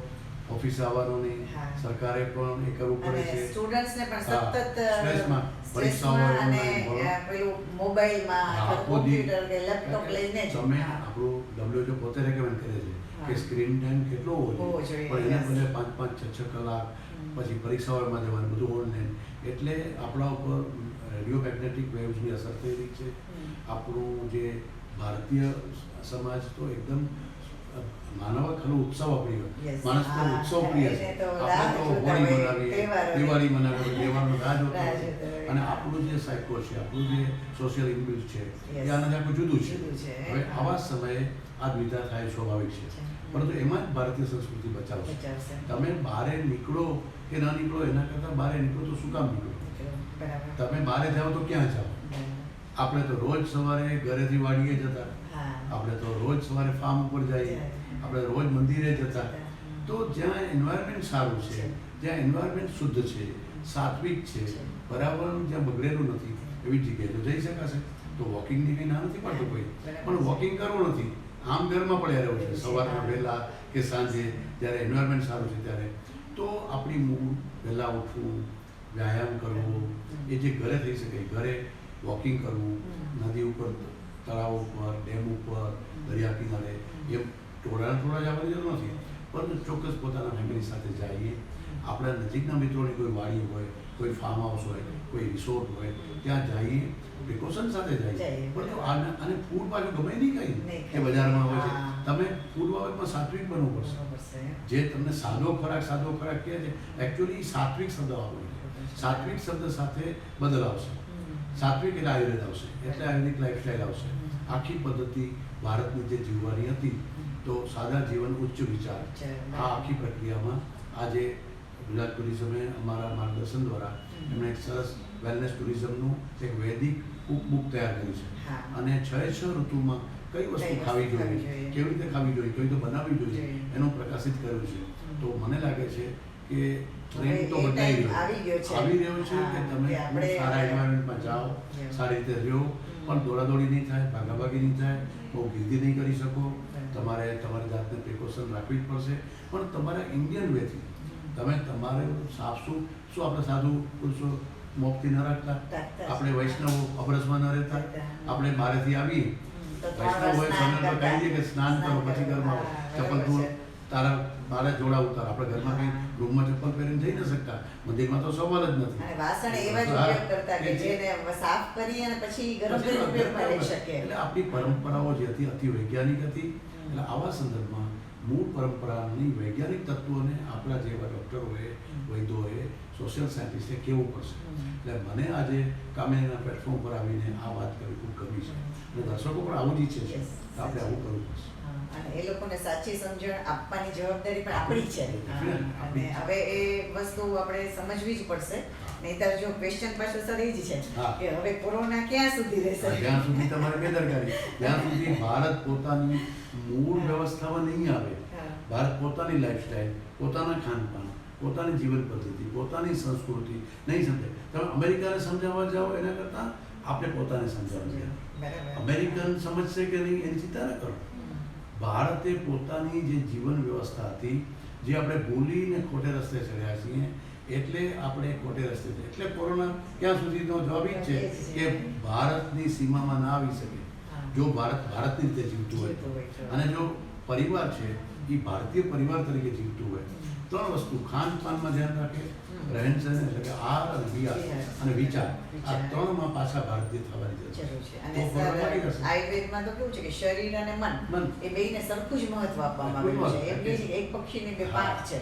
ઓફિસ આવવાનું નહીં, સરકારે પણ એ કરવું પડે છે. સ્ટુડન્ટ્સને પણ સતત સ્ટ્રેસમાં પરીક્ષાઓ અને પેલું મોબાઈલમાં કોમ્પ્યુટર કે લેપટોપ લઈને તમે આપણું WHO પોતે રેકમેન્ડ કરે છે કે સ્ક્રીન ટાઈમ કેટલો હોવો જોઈએ, પણ એને બદલે 5-5, 6-6 કલાક પછી પરીક્ષાઓમાં જવાનું, બધું ઓનલાઈન. એટલે આપણા ઉપર રેડિયો મેગ્નેટિક વેવ્સની અસર થઈ રહી છે. આપણું જે ભારતીય સમાજ તો એકદમ માનવખલો ઉત્સવ પ્રિય, માણસ તો ઉત્સવ પ્રિય છે. આપણે તો હોળી મનાવીએ, દિવાળી મનાવીએ, તહેવારનો રાહ જોતો હોય. અને આપણું જે સાયકો છે, આપણું જે સોશિયલ ઇમ્યુનિટી છે એ આનાથી આખું જુદું છે. હવે આવા સમયે આ દ્વિધા થાય સ્વાભાવિક છે, પરંતુ એમાં જ ભારતીય સંસ્કૃતિ બચાવશે. બચાવશે. તમે બહાર નીકળો કે ના નીકળો એના કરતાં બહાર નીકળો તો શું કામ નીકળો? બરાબર. તમે બહાર જાઓ તો ક્યાં જાઓ? આપણે તો રોજ સવારે ઘરેથી વાડીએ જતા, હા. આપણે તો રોજ સવારે ફાર્મ ઉપર જઈએ, આપણે રોજ મંદિરે જતા. તો જ્યાં એન્વાયરમેન્ટ સારું છે, જ્યાં એન્વાયરમેન્ટ શુદ્ધ છે, સાત્વિક છે, પર્યાવરણ જ્યાં બગડેલું નથી, એવી જગ્યાએ તો જઈ શકાશે. તો વોકિંગની કંઈ ના નથી પાડતું કોઈ, પણ વોકિંગ કરવું નથી, આમ ઘરમાં પડ્યા રહેવું છે સવારમાં વહેલા કે સાંજે, જ્યારે એન્વાયરમેન્ટ સારું છે ત્યારે. તો આપણી મૂળ વહેલા ઉઠવું, વ્યાયામ કરવો, એ જે ઘરે થઈ શકે, ઘરે વોકિંગ કરવું, નદી ઉપર, તળાવ ઉપર, ડેમ ઉપર, દરિયા કિનારે, એમ થોડા જવાની જરૂર નથી, પરંતુ ચોક્કસ પોતાના ફેમિલી સાથે જઈએ. આપણા નજીકના મિત્રોની કોઈ વાડી હોય, કોઈ ફાર્મ હાઉસ હોય, કોઈ રિસોર્ટ હોય, ત્યાં જઈએ, પ્રિકોશન સાથે જઈએ. પરંતુ આને ફૂડ પાછું ગમે નહીં કંઈ કે બજારમાં હોય છે. તમે ફૂડ બાબતમાં સાત્વિક બનવું પડશે. જે તમને સાદો ખોરાક કહે છે, એકચ્યુઅલી સાત્વિક શબ્દ આવવો જોઈએ. સાત્વિક શબ્દ સાથે બદલ આવશે. સાત્વિક એટલે આયુર્વેદ આવશે, એટલે આયુર્વેદિક લાઈફસ્ટાઈલ આવશે. આખી પદ્ધતિ ભારતની જે જીવવાની હતી, તો સાદા જીવન ઉચ્ચ વિચાર, આ આખી પ્રક્રિયામાં આજે ગુજરાત ટુરિઝમે અમારા માર્ગદર્શન દ્વારા એમણે એક સરસ વેલનેસ ટુરિઝમનું એક વૈદિક કુકબુક તૈયાર કર્યું છે. અને 6 ઋતુમાં કઈ વસ્તુ ખાવી જોઈએ, કેવી રીતે ખાવી જોઈએ, કેવી રીતે બનાવવી જોઈએ, એનું પ્રકાશિત કર્યું છે. તો મને લાગે છે કે ટ્રેન્ડ તો બદલાઈ આવી રહ્યો છે કે તમે સારા એન્વાયરમેન્ટમાં જાઓ, સારી રીતે રહ્યો, પણ દોડાદોડી નહીં થાય, ભાગાભાગી નહીં થાય, બહુ ગીર્દી નહીં કરી શકો. તમારે તમારી જાતને પ્રિકોશન રાખવી જ પડશે, પણ તમારા ઇન્ડિયન વેથી તમે તમારે શું આપણે સાધુ પુરુષો મોપથી ન રાખતા, આપણે વૈષ્ણવો અબરસમાં ન રહેતા, આપણે બહારથી આવીએ, વૈષ્ણવ હોય સમય કહી દઈએ કે સ્નાન કરો પછી ઘરમાં આવો, ચપ્પલ તું તારા મારે જોડા ઉતાર. આપણે ઘરમાં કંઈ રૂમમાં ચપ્પલ પહેરીને જઈ ન શકતા, મંદિરમાં તો સવાલ જ નથી. અને વાસણ એવા જ ઉપયોગ કરતા કે જેને સાફ કરી અને પછી ગરમ કરીને ઉપયોગમાં લઈ શકે. એટલે આપણી પરંપરાઓ જે હતી અતિ વૈજ્ઞાનિક હતી. એટલે આવા સંદર્ભમાં મૂળ પરંપરાની વૈજ્ઞાનિક તત્વોને આપણા જેવા ડૉક્ટરોએ, વૈદ્યોએ, સોશિયલ સાયન્ટિસ્ટે કહેવું પડશે. એટલે મને આજે કામિનીના પ્લેટફોર્મ પર આવીને આ વાત કરવી ખૂબ ગમી છે, અને દર્શકો પણ આવું જ ઈચ્છે છે, તો આપણે આવું કરવું પડશે. અને એ લોકોને સાચી સમજણ આપવાની જવાબદારી પણ આપણી છે. અને હવે એ વસ્તુ આપણે સમજવી જ પડશે. નહીંતર જો ક્વેશ્ચન પાછું સર એ જ છે કે હવે કોરોના ક્યાં સુધી રહેશે? જ્યાં સુધી તમારે બેદરકારી, જ્યાં સુધી ભારત પોતાની મૂળ વ્યવસ્થામાં નહીં આવે, ભારત પોતાની લાઈફસ્ટાઈલ, પોતાના ખાનપાન, પોતાની જીવન પદ્ધતિ, પોતાની સંસ્કૃતિ નહીં સમજે. તમે અમેરિકાને સમજાવવા જાઓ એના કરતાં આપણે પોતાને સમજાવવા જાઓ. અમેરિકન સમજશે કે નહીં એની ચિંતા ન કરો. ભારતે પોતાની જે જીવન વ્યવસ્થા હતી, જે આપણે ભૂલીને ખોટે રસ્તે ચડ્યા છીએ, એટલે આપણે ખોટે રસ્તે છે. એટલે કોરોના ક્યાં સુધીનો જવાબ જ છે કે ભારતની સીમામાં ના આવી શકે. જો ભારત ભારતની રીતે જીવતું હોય, અને જો પરિવાર છે એ ભારતીય પરિવાર તરીકે જીવતું હોય, 3 વસ્તુ ખાનપાનમાં ધ્યાન રાખે, રહેન સહેન એટલે કે આહાર અને વિહાર અને વિચાર, આ 3માં પાછા ભારતીય થવાની જરૂર છે. અને આયુર્વેદમાં તો કેવું છે કે શરીર અને મન એ બેયને સરખું જ મહત્વ આપવામાં આવ્યું છે. એમ કહે છે કે એક પક્ષીની 2 પાંખ છે.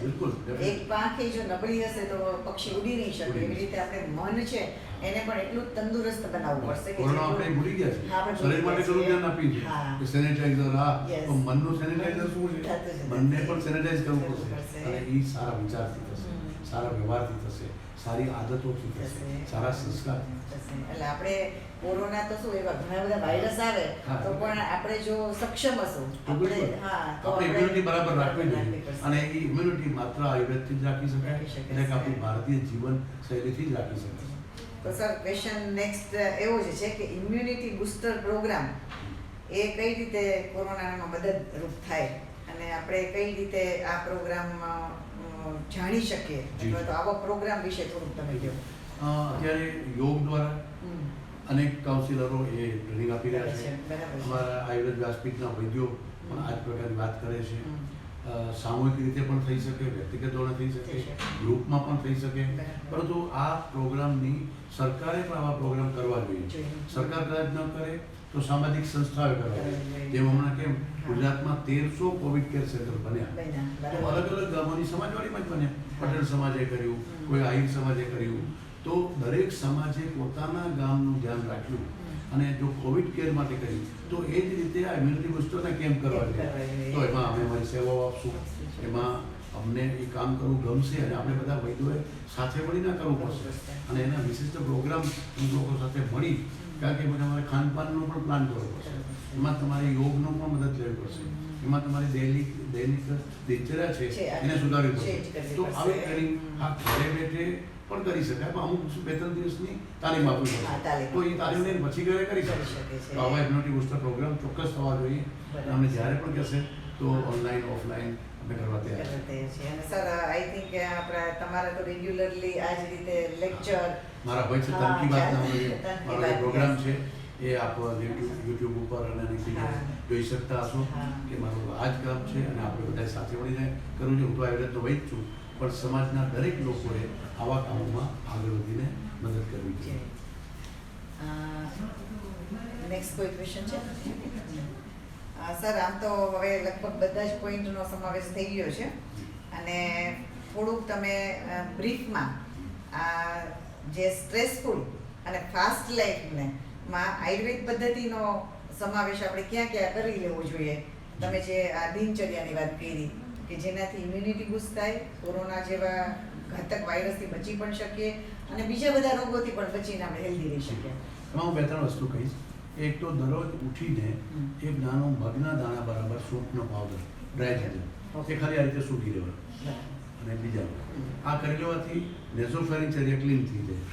એક પાંખ એ જો નબળી હશે તો પક્ષી ઉડી નહીં શકે. એવી રીતે આપણે મન છે એને પણ એટલું જ તંદુરસ્ત બનાવવું પડશે. કોરોના આપણે ભૂલી ગયા છે, શરીર માટે કેટલું ધ્યાન આપીએ છીએ કે સેનેટાઈઝર, તો મનનું સેનેટાઈઝર શું છે? મનને પણ સેનેટાઈઝ કરવું પડશે. અને એ સારા વિચારથી થશે, સારા વ્યવહારથી થશે, સારી આદતોથી થશે, સારા સંસ્કારથી થશે. એટલે આપણે કોરોના તો શું એવા ઘણા બધા વાયરસ આવે તો પણ આપણે જો સક્ષમ હશું, આપણે ઇમ્યુનિટી બરાબર રાખવી જોઈએ. અને એ ઇમ્યુનિટી માત્ર આયુર્વેદથી જ રાખી શકાય, એટલે કે આપણી ભારતીય જીવન શૈલીથી જ રાખી શકાય. તો સર ક્વેશ્ચન નેક્સ્ટ એવો જ છે કે ઇમ્યુનિટી બૂસ્ટર પ્રોગ્રામ એ કઈ રીતે કોરોનામાં મદદરૂપ થાય, અને આપણે કઈ રીતે આ પ્રોગ્રામ જાણી શકીએ, અથવા તો આવા પ્રોગ્રામ વિશે થોડુંક તમે કહો. અત્યારે યોગ દ્વારા અનેક કાઉન્સિલરો એ ટ્રેનિંગ આપી રહ્યા છે. અમારા આયુર્વેદ વ્યાસપીઠના વૈદ્યો પણ આ જ પ્રકારની વાત કરે છે. સામૂહિક રીતે પણ થઈ શકે, વ્યક્તિગત ધોરણે થઈ શકે, ગ્રુપમાં પણ થઈ શકે. પરંતુ આ પ્રોગ્રામની સરકારે પણ આવા પ્રોગ્રામ કરવા જોઈએ. સરકાર કદાચ ન કરે તો સામાજિક સંસ્થાઓએ કરવા જોઈએ. જેમ હમણાં કેમ ગુજરાતમાં 1300 કોવિડ કેર સેન્ટર બન્યા, તો અલગ અલગ ગામોની સમાજવાડીમાં જ બન્યા. પટેલ સમાજે કર્યું, કોઈ આહિર સમાજે કર્યું. તો દરેક સમાજે પોતાના ગામનું ધ્યાન રાખ્યું અને જો કોવિડ કેર માટે કરી તો એ જ રીતે આ ઇમ્યુનિટી બુસ્ટરના કેમ્પ કરવા જોઈએ. તો એમાં અમે અમારી સેવાઓ આપશું. એમાં અમને એ કામ કરવું ગમશે અને આપણે બધા વૈદ્યોએ સાથે મળીને કરવું પડશે અને એના વિશિષ્ટ પ્રોગ્રામ લોકો સાથે મળી, કારણ કે મને અમારે ખાનપાનનો પણ પ્લાન કરવો પડશે. એમાં તમારે યોગનો પણ મદદ લેવી પડશે. એમાં તમારી દૈનિક દિનચર્યા છે એને સુધારવી પડશે. તો આવી ટ્રેનિંગ આ ઘરે બેઠે પણ કરી શકાય, પણ અમુક 2-3 દિવસની તાલીમ આપવી પડશે. તો એ તાલીમ લઈને પછી ઘરે કરી શકે. તો આવા ઇમ્યુનિટી બુસ્ટર પ્રોગ્રામ ચોક્કસ થવા જોઈએ. અમને જ્યારે પણ કહેશે તો ઓનલાઈન ઓફલાઈન અમે કરવા તૈયાર છીએ. અને સર આઈ થિંક આપણા તમારા તો રેગ્યુલરલી આ જ રીતે લેક્ચર મારા હોય છે. તન કી બાતના મારો પ્રોગ્રામ છે એ આપ યુટ્યુબ ઉપર અને જોઈ શકતા હશો કે મારું આ જ કામ છે અને આપણે બધા સાથે મળીને કરવું છે. હું તો આવી રીતે વૈદ છું, પણ સમાજના દરેક લોકોએ આવા કામોમાં આગળ વધીને મદદ કરવી છે. નેક્સ્ટ કોઈ ક્વેશ્ચન છે? સર આમ તો હવે લગભગ બધા જ પોઈન્ટનો સમાવેશ થઈ ગયો છે અને થોડુંક તમે બ્રીફમાં આ જે સ્ટ્રેસફુલ અને ફાસ્ટ લાઈફને માં આયુર્વેદ પદ્ધતિનો સમાવેશ આપણે ક્યાં ક્યાં કરી લેવો જોઈએ. તમે જે આ દિનચર્યાની વાત કરી કે જેનાથી ઇમ્યુનિટી બૂસ્ટ થાય, કોરોના જેવા ઘાતક વાયરસથી બચી પણ શકીએ અને બીજા બધા રોગોથી પણ બચીને આપણે હેલ્ધી રહી શકીએ. એમાં હું 2-3 વસ્તુ કહીશ. એક તો દરરોજ ઉઠીને એક નાનો મગના દાણા બરાબર સૂંઠનો પાવડર ડ્રાય જંજર એ ખાલી આ રીતે સૂકી લેવાનું અને બીજા આ કરી લેવાથી નેઝોફેરિંગ છે ક્લીન થઈ જાય.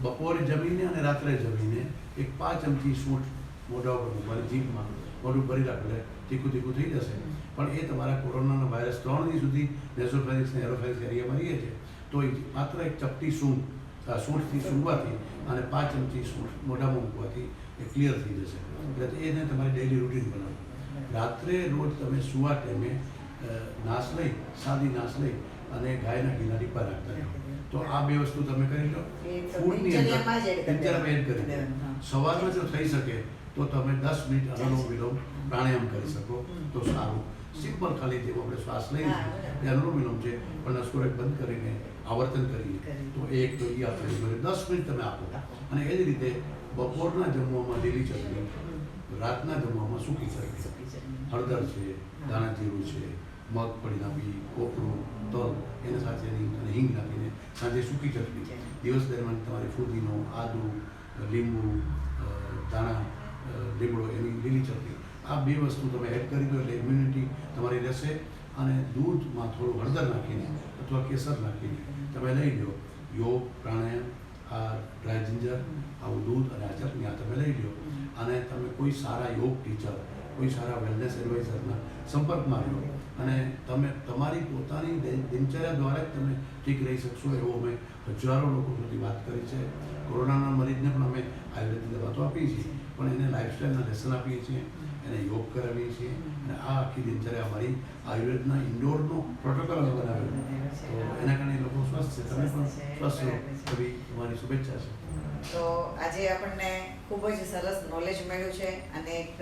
બપોરે જમીને અને રાત્રે જમીને એક 5 ચમચી સૂંઠ મોઢા ઉપર મૂકવાની, જીભમાં મોઢું ભરી રાખે તીખું થઈ જશે. પણ એ તમારા કોરોનાનો વાયરસ 3 દિવસ સુધી નેઝોફેરિક્સ અને એરોફેરિક્સ એરિયામાં રહીએ છે. તો માત્ર એક ચપટી સૂંઠથી સૂંઘવાથી અને 5 ચમચી સૂંઠ મોઢામાં મૂકવાથી એ ક્લિયર થઈ જશે. એટલે એને તમારી ડેઇલી રૂટીન બનાવો. રાત્રે રોજ તમે સુવા ટાઈમે સાદી નાશ લઈ અને ગાયના ઘીના ટીપા રાખતા રહો. તો આ 2 વસ્તુ તમે કરી લો. ફૂડની અંદર દિનચર્યામાં એડ કરી દો. સવારમાં જો થઈ શકે તો તમે 10 મિનિટ અનુલોમ વિલોમ પ્રાણાયામ કરી શકો તો સારું. સિમ્પલ ખાલી જેવો આપણે શ્વાસ લઈએ એ અનુલોમ વિલોમ છે, પણ નસકોરાક બંધ કરીને આવર્તન કરીએ તો એક તો એ આપણે 10 મિનિટ તમે આપો. અને એ જ રીતે બપોરના જમવામાં લીલી ચટણી, રાતના જમવામાં સૂકી ચટણી, હળદર છે, દાણા જીરું છે, મગફળી નાખી, કોપરું, તલ એના સાથેની અને હિંગ નાખીને સાંજે સૂકી ચટણી. દિવસ દરમિયાન તમારી ફુદીનો, આદુ, લીંબુ, દાણા લીમડો એની લીલી ચટણી, આ 2 વસ્તુ તમે એડ કરી દો એટલે ઇમ્યુનિટી તમારી રહેશે. અને દૂધમાં થોડું હળદર નાખીને અથવા કેસર નાખીને તમે લઈ લો. યોગ પ્રાણાયામ, આ ડ્રાય જિંજર, આવું દૂધ અને આ ચટણી આ તમે લઈ લો અને તમે કોઈ સારા યોગ ટીચર, કોઈ સારા વેલનેસ એડવાઇઝરના સંપર્કમાં રહો અને તમે તમારી પોતાની દિનચર્યા દ્વારા જ તમે ઠીક રહી શકશો. એવો અમે હજારો લોકો સુધી વાત કરી છે. કોરોનાના મરીજને પણ અમે આયુર્વેદની દવા તો આપીએ છીએ, પણ એને લાઇફસ્ટાઈલના લેસન આપીએ છીએ, એને યોગ કરાવીએ છીએ અને આ આખી દિનચર્યા અમારી આયુર્વેદના ઇન્ડોરનો પ્રોટોકોલ અમે બનાવેલો. તો એના કારણે લોકો સ્વસ્થ છે. તમે પણ સ્વસ્થ રહો એવી અમારી શુભેચ્છા છે. તો આજે આપણને ખૂબ જ સરસ નોલેજ મળ્યું છે અને એક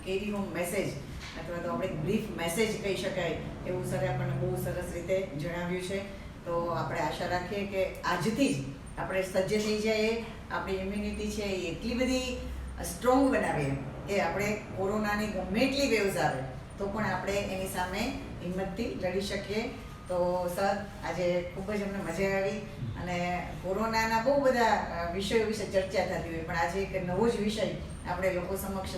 કેરી હોમ મેસેજ અથવા તો આપણે બ્રીફ મેસેજ કહી શકાય એવું સરે આપણને બહુ સરસ રીતે જણાવ્યું છે. તો આપણે આશા રાખીએ કે આજથી જ આપણે સજ્જ થઈ જઈએ, આપણી ઇમ્યુનિટી છે એ એટલી બધી સ્ટ્રોંગ બનાવીએ કે આપણે કોરોનાની ગમે એટલી વેવ્સ આવે તો પણ આપણે એની સામે હિંમતથી લડી શકીએ. તો સર આજે ખૂબ જ અમને મજા આવી અને કોરોનાના બહુ બધા વિષયો વિશે ચર્ચા થતી હોય, પણ આજે એક નવો જ વિષય આપણે લોકો સમક્ષ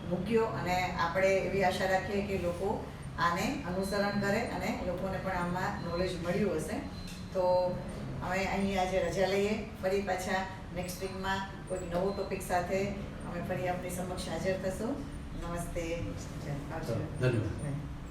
મૂક્યો અને આપણે એવી આશા રાખીએ કે લોકો આને અનુસરણ કરે અને લોકોને પણ આમાં નોલેજ મળ્યું હશે. તો હવે અહીં આજે રજા લઈએ. ફરી પાછા નેક્સ્ટ વીકમાં કોઈક નવો ટોપિક સાથે અમે ફરી આપણી સમક્ષ હાજર થશું. નમસ્તે. ધન્યવાદ.